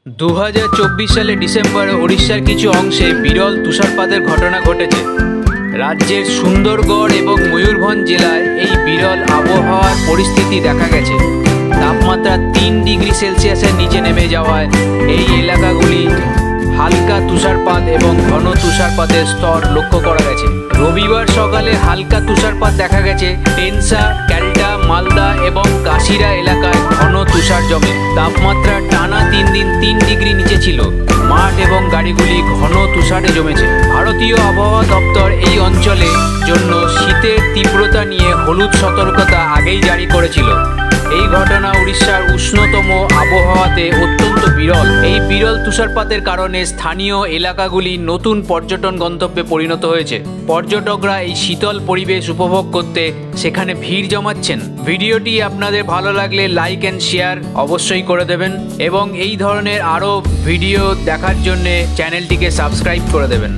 2024 সালে ডিসেম্বরে ওড়িশার কিছু অংশে বিরল তুষারপাতের ঘটনা ঘটেছে। রাজ্যের সুন্দরগড় এবং ময়ূরভঞ্জ জেলায় এই বিরল আবহাওয়ার পরিস্থিতি দেখা গেছে। তাপমাত্রা 3 ডিগ্রি সেলসিয়াসের নিচে নেমে যাওয়ায় এই এলাকাগুলি হালকা তুষারপাত এবং ঘন তুষারপাতের স্তর লক্ষ্য করা গেছে। রবিবার সকালে হালকা তুষারপাত দেখা গেছে টেনসা, ক্যালটা, মালদা এবং কাশিরা এলাকায় ঘন তুষার জমে। তাপমাত্রা টানা 3 দিন 3 ডিগ্রি নিচে ছিল। মাঠ এবং গাড়িগুলি ঘন তুষারে জমেছে। ভারতীয় আবহাওয়া দপ্তর এই অঞ্চলের জন্য শীতের তীব্রতা নিয়ে হলুদ সতর্কতা আগেই জারি করেছিল। এই ঘটনা উড়িষ্যার উষ্ণতম আবহাওয়াতে অত্যন্ত বিরল। এই বিরল তুষারপাতের কারণে স্থানীয় এলাকাগুলি নতুন পর্যটন গন্তব্যে পরিণত হয়েছে। পর্যটকরা এই শীতল পরিবেশ উপভোগ করতে সেখানে ভিড় জমাচ্ছেন। ভিডিওটি আপনাদের ভালো লাগলে লাইক অ্যান্ড শেয়ার অবশ্যই করে দেবেন এবং এই ধরনের আরও ভিডিও দেখার জন্য চ্যানেলটিকে সাবস্ক্রাইব করে দেবেন।